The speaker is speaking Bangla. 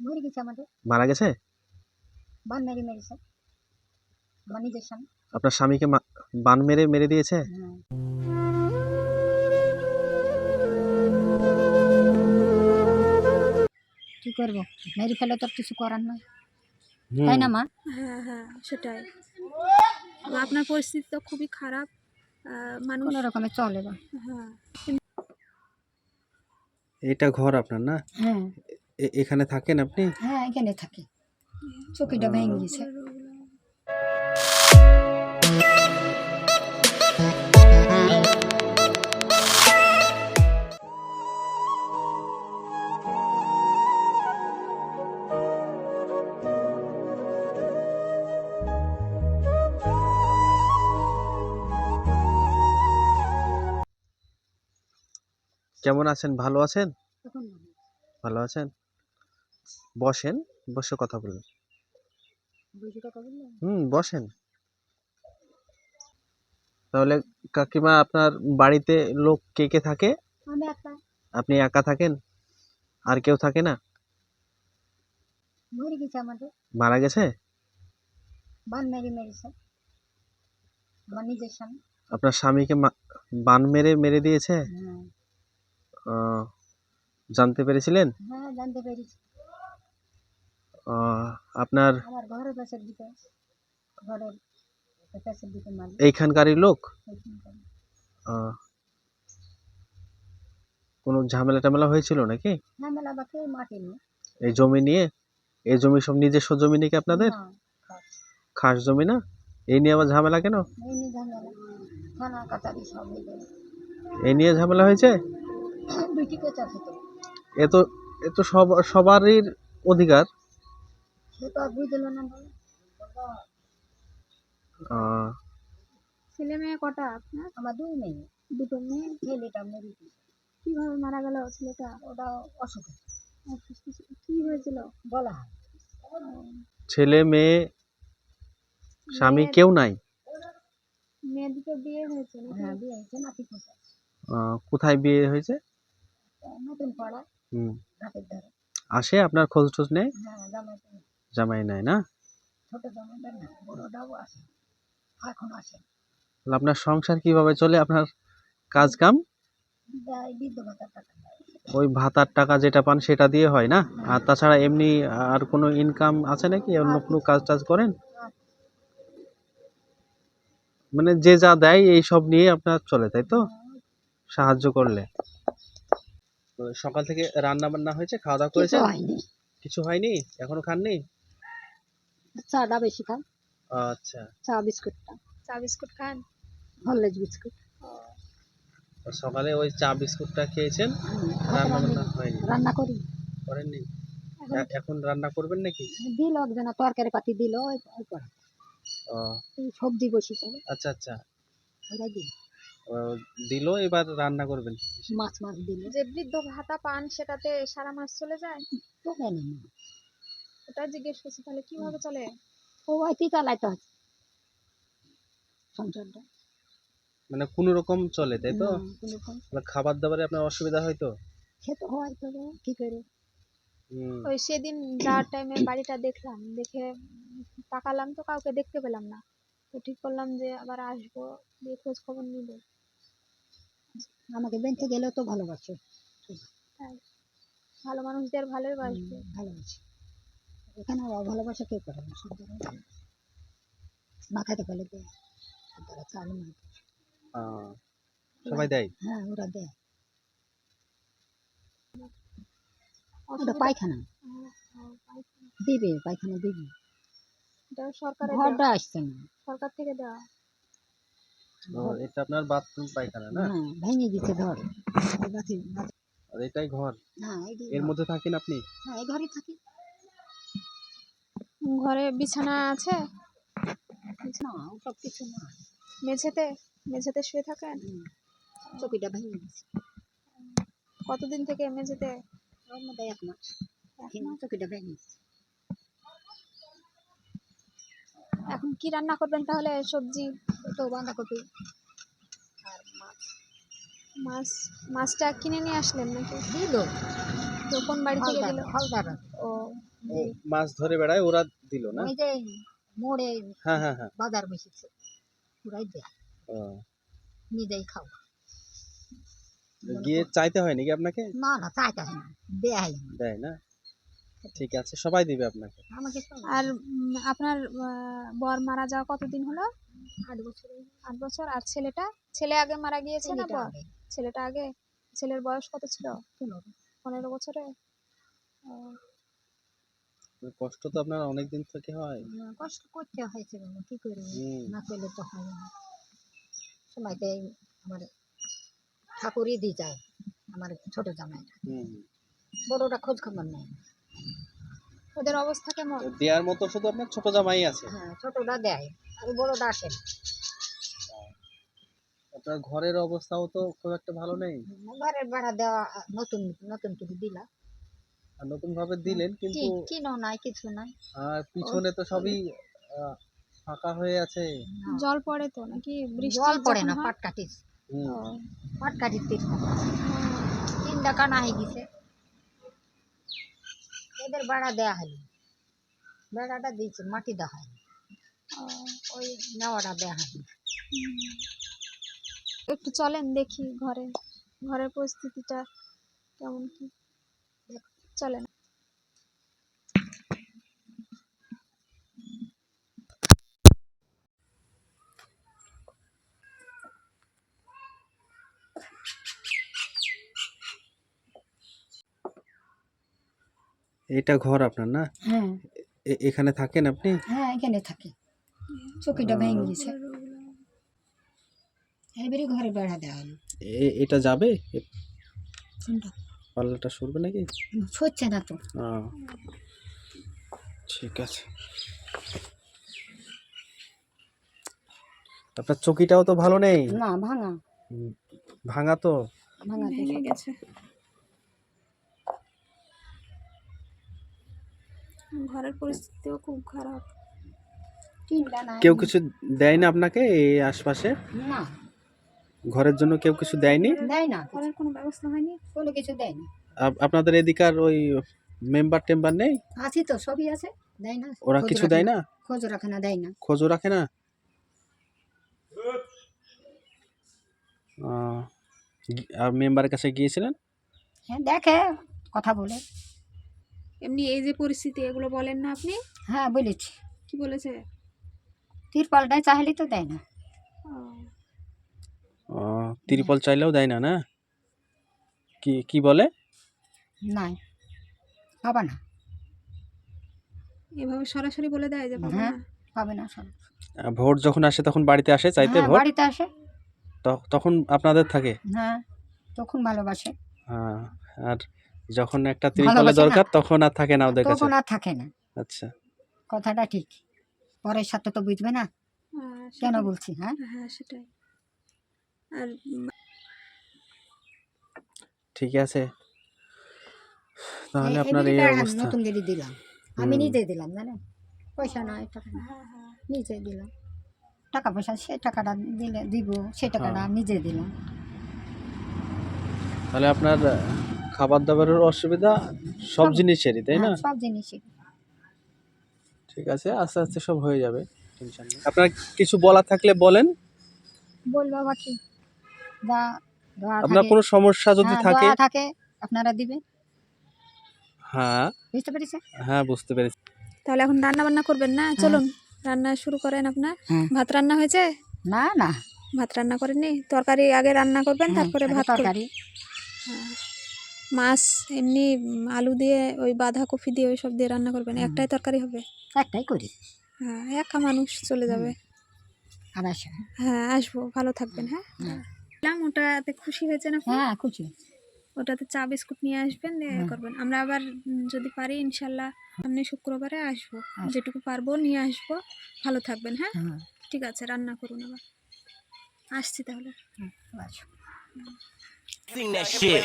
মরে গেছে আমাদের মারা গেছে? বান মেরে মেরেছে আমার নিজের স্বামী। আপনার স্বামীকে বান মেরে মেরে দিয়েছে? হ্যাঁ কি করবো, মেরে ফেলে তো আর কিছু করার নয়, তাই হুম। না মা? হ্যাঁ হ্যাঁ সেটাই। আপনার পরিস্থিতি তো খুবই খারাপ। মানুষ কোনো রকমে চলে বা। হ্যাঁ এটা ঘর আপনার না? হ্যাঁ এখানে থাকেন আপনি? হ্যাঁ এখানে থাকি, চকিটা ভেঙে গেছে। কেমন আছেন? ভালো আছেন? তখন ভালো আছেন? বসেন, বসে কথা বলুন। 200 টাকা বললাম। বসেন। তাহলে কাকিমা, আপনার বাড়িতে লোক কে কে থাকে? আমি একটা আপনি একা থাকেন? আর কেউ থাকে না? মরে গেছে আমাদের মারা গেছে? বান মেরে মেরেছে আমার নিজের স্বামী। আপনার স্বামীকে বান মেরে মেরে দিয়েছে? হ্যাঁ আহ, জানতে পেরেছিলেন? হ্যাঁ জানতে পেরেছি। আহ, আপনার আমার ঘরের পাশের দিকে, ঘরের পাশের দিকে মালিক এইখানকারই লোক? ওইখানকার। আহ, কোনো ঝামেলা টামেলা হয়েছিল নাকি ঝামেলা বা কেউ মাটি নিয়ে। এই জমি নিয়ে? এই জমি সব নিজস্ব জমি নাকি আপনাদের? না খাস জমি না? এই নিয়ে আবার ঝামেলা কেন? এই নিয়ে ঝামেলা, থানা কাটারি সব মিলে এই নিয়ে ঝামেলা হয়েছে? দুইটি কেস আছে তো। এ তো এ তো সবারই অধিকার। সে তো আর বুঝল না বলে। আহ, ছেলে মেয়ে কটা আপনার? আমার 2 মেয়ে, দুটো মেয়ে। ছেলেটা মরে গেছে। কিভাবে মারা গেল ছেলেটা? ওটা অসুখ, অসুস্থ ছিল। কি হয়েছিল? বলা হয়। ছেলে মেয়ে স্বামী মেয়ে কেউ নাই? মেয়ে দুটো বিয়ে হয়েছে নাকি? হ্যাঁ বিয়ে হয়েছে, নাতি পোতা। কোথায় বিয়ে হয়েছে? নতুন পাড়া, হুম। ঘাটের ধারে। আসে আপনার খোঁজ টোজ নেই? হ্যাঁ জামাইটা, জামাই নাই না? ছোট জামাইটা না, বড়টাও আসে, এখন আসে। তাহলে আপনার সংসার কিভাবে চলে? আপনার কাজ কাম? দেয় বৃদ্ধ ভাতার টাকা দেয়। ওই ভাতার টাকা যেটা পান সেটা দিয়ে হয় না? আর তাছাড়া এমনি আর কোনো ইনকাম আছে নাকি? অন্য আর কোনো কিছু কাজ টাজ করেন? আর মানে যে যা দেয় এই সব নিয়ে আপনার চলে, তাই তো? সাহায্য করলে। তো সকাল থেকে রান্না বান্না হয়েছে, খাওয়া দাওয়া কিছু করেছেন? হয়নি, কিছু হয়নি? এখনো খাননি? চাটা বেশি খান, আচ্ছা। চা বিস্কুটটা, চা বিস্কুট খান? Horlicks biscuit. তো সকালে ওই চা বিস্কুটটা খেয়েছেন, ভাত রান্না রান্নি, বান্না হয়নি? রান্না করি। করেননি? এখন এখন রান্না করবেন নাকি? দিল একজনা তরকারি পাতি দিল, ওই পরে আহ, এই সবজি বসি চলে আচ্ছা আচ্ছা। ওরা দিল, দিল, এবার রান্না করবেন? মাছ মাছ দিল। যে বৃদ্ধ ভাতা পান সেটাতে সারা মাস চলে যায়? তো জানি না, ওটা জিজ্ঞেস করছি, তাহলে কিভাবে চলে? ও হয়তো চালাইতে হচ্ছে সংসারটা। মানে কোনো রকম চলে, তাই তো? হ্যাঁ কোনো রকম তাহলে খাবার দাবারে আপনার অসুবিধা হয় তো? খেতে হয়, তবে কি করে। হুম। ওই সেদিন যাওয়ার টাইমে বাড়িটা দেখলাম, দেখে তাকালাম তো কাউকে দেখতে পেলাম না। তো ঠিক করলাম যে আবার আসবো, দিয়ে খোঁজ খবর নিব। আমাকে বেঁচে গেলেও তো ভালোবাসে, তাই ভালো মানুষদের ভালোই বাসবে। ভালোবাসে। এখানে ভালোবাসা কেউ করে না, সব জায়গায় না খাইতে পারলে দেয়, তারা চাল না। সবাই দেয়? হ্যাঁ ওরা দেয়, ওটা অসুবিধা পায়খানা পায়খানা। দিবে, পায়খানা দিবে, এটা সরকারের ঘরটা দেওয়া, আসছে না। সরকার থেকে দেওয়া। এটা আপনার বাথরুম পায়খানা না? হ্যাঁ ভেঙে গেছে ঘর, আর এটাই ঘর? হ্যাঁ এর মধ্যে থাকেন আপনি? হ্যাঁ এই ঘরে থাকি। ঘরে বিছানা আছে? না ওসব কিছু না, মেঝেতে, মেঝেতে শুয়ে থাকেন? চকিটা ভেঙে গেছে। কতদিন থেকে মেঝেতে? ওর মধ্যে 1 মাস, চকিটা ভেঙে গেছে। এখন কি রান্না করবেন তাহলে? সবজি তো বাঁধাকপি আর মাছ। মাছটা কিনে নিয়ে আসলেন নাকি? দিল তো কোন বাড়ি থেকে হালদার দিল? হালদার ও ও মাছ ধরে বেড়ায়, ওরা দিল না? ওই যে মোড়ে হ্যাঁ হ্যাঁ হ্যাঁ। বাজার বসেছে ওরাই দেয়, ও, নিজেই খাও। গিয়ে চাইতে হয় নাকি আপনাকে? না না চাইতে হয় না, দেয় না দেয় না? ঠিক আছে, সবাই দিবে আপনাকে। আমাকে সব আর আপনার বর মারা যাওয়া কতদিন হলো? 8 বছর 8 বছর। আর ছেলে আগে মারা গিয়েছে না বর? আগে ছেলেটা আগে। ছেলের বয়স কত ছিল? 15 বছরে। ও, কষ্ট তো আপনার অনেক দিন থেকে হয়। কষ্ট করতে হয়েছে বাবা, কি করবো, হুম। না করলে তো হয় না। সময়তে আমার ঠাকুরই দিয়ে যায়, আমার ছোট জামাইটা, হুম। বড়টা খোঁজ খবর নেই। ওদের অবস্থা কেমন? দেওয়ার মতো শুধু আপনার ছোট জামাই আছে? হ্যাঁ ছোটটা দেয় আর বড়টা আসে না। আপনার ঘরের অবস্থাও তো খুব একটা ভালো নেই। ঘরের ভাড়া দেওয়া নতুন নতুন কিছু দিলা, আর নতুন ভাবে দিলেন কিন্তু কিনো নাই কিছু নাই। আর পিছনে তো সবই ফাঁকা হয়ে আছে। জল পড়ে তো নাকি? বৃষ্টি জল পড়ে যখন না, হয়? পাটকাঠির হুম। ও, পাটকাঠির 3টা কানা হয়ে গেছে, এদের ভাড়া দেওয়া হয়নি, বেড়াটা দিয়েছে মাটি দেওয়া হয়নি, ও, ওই নেওয়াটা দেওয়া হয়নি। একটু চলেন দেখি ঘরের পরিস্থিতিটা কেমন কি। চলেন। এটা ঘর আপনার না? হ্যাঁ এখানে থাকেন আপনি? হ্যাঁ এখানে থাকি, চকিটা ভেঙে গেছে, এবারে ঘরে বেড়া দেওয়া হলো। এটা যাবে? কোনটা? পাল্লাটা সরবে নাকি? সরছে না তো। ঠিক আছে। আপনার চকিটাও তো ভালো নেই। না ভাঙা, ভাঙা তো। ভাঙা তো ভেঙে সব। গেছে। ঘরের পরিস্থিতিও খুব খারাপ। 3টা নাই। কেউ কিছু দেয় না আপনাকে এই আশপাশে? না ঘরের জন্য কেউ কিছু দেয়নি? দেয় না, ঘরের কোনো ব্যবস্থা হয়নি? কোনো কিছু দেয় না। আপনাদের এদিকার ওই মেম্বার টেম্বার নেই? আছি তো, সবই আছে, দেয় না। ওরা খোঁজ কিছু রাখে দেয় না? খোঁজ রাখে না, দেয় না। খোঁজও রাখে না? আর মেম্বারের কাছে গিয়েছিলেন? হ্যাঁ দেখে, কথা বলে। এমনি এই যে পরিস্থিতি, এগুলো বলেন না আপনি? হ্যাঁ বলেছি, কি বলেছে? তিরপালটাই চাইলে তো দেয় না। ও, তিরপল চাইলেও দেয় না? না কি কি বলে? নাই পাবা না। এভাবে সরাসরি বলে দেয় যে পাবে হ্যাঁ না? পাবে না সব। ভোট যখন আসে তখন বাড়িতে আসে চাইতে? হ্যাঁ, ভোট বাড়িতে আসে, তখন আপনাদের থাকে? হ্যাঁ তখন ভালোবাসে। হ্যাঁ। আর যখন একটা ত্রিপলের ভালোবাসে না। দরকার তখন আর থাকে না ওদের কাছে? তখন আর থাকে না। আচ্ছা। কথাটা ঠিক, পরের সাথে তো বুঝবে না কেন বলছি। হ্যাঁ হ্যাঁ সেটাই। আর ঠিক আছে, তাহলে এই আপনার এই বিড়িটা অবস্থা। নতুন বিড়ি দিলাম, আমি নিজে দিলাম, জানেন, পয়সা নাই, টাকা নাই, নিজে দিলাম। টাকা পয়সা সে টাকাটা দিলে দিব, সে টাকাটা আমি নিজে দিলাম। তাহলে আপনার খাবার দাবারের অসুবিধা সব জিনিসেরই, তাই না? হ্যাঁ, সব জিনিসই। ঠিক আছে, আস্তে আস্তে সব হয়ে যাবে, টেনশন নেই। আপনার কিছু বলা থাকলে বলেন। বলবো আবার কি, যা দোয়া আপনার থাকে, কোনো সমস্যা যদি হ্যাঁ, থাকে? দোয়া থাকে আপনারা দিবেন, হ্যাঁ বুঝতে পেরেছেন? হ্যাঁ, বুঝতে পেরেছি। তাহলে এখন রান্না বান্না করবেন না? চলুন রান্না শুরু করেন আপনার। হ্যাঁ। ভাত রান্না হয়েছে? না না, ভাত রান্না করেননি? তরকারি আগে রান্না করবেন, হ্যাঁ, তারপরে আগে ভাত করবেন। তরকারি। হ্যাঁ। মাছ এমনি আলু দিয়ে, ওই বাঁধাকপি দিয়ে, ওই সব দিয়ে রান্না করবেন? একটাই তরকারি হবে? একটাই করি। হ্যাঁ, একা মানুষ চলে যাবে। আর আসে। হ্যাঁ আসবো, ভালো থাকবেন। হ্যাঁ ওটাতে খুশি হয়েছেন আপনি? হ্যাঁ খুশি। ওটাতে চা বিস্কুট নিয়ে আসবেন, দিয়ে করবেন। আমরা আবার যদি পারি ইনশাল্লাহ সামনে শুক্রবারে আসবো, যেটুকু পারবো নিয়ে আসবো। ভালো থাকবেন। হ্যাঁ ঠিক আছে, রান্না করুন, আবার আসছি তাহলে। আসো। Sing that shit.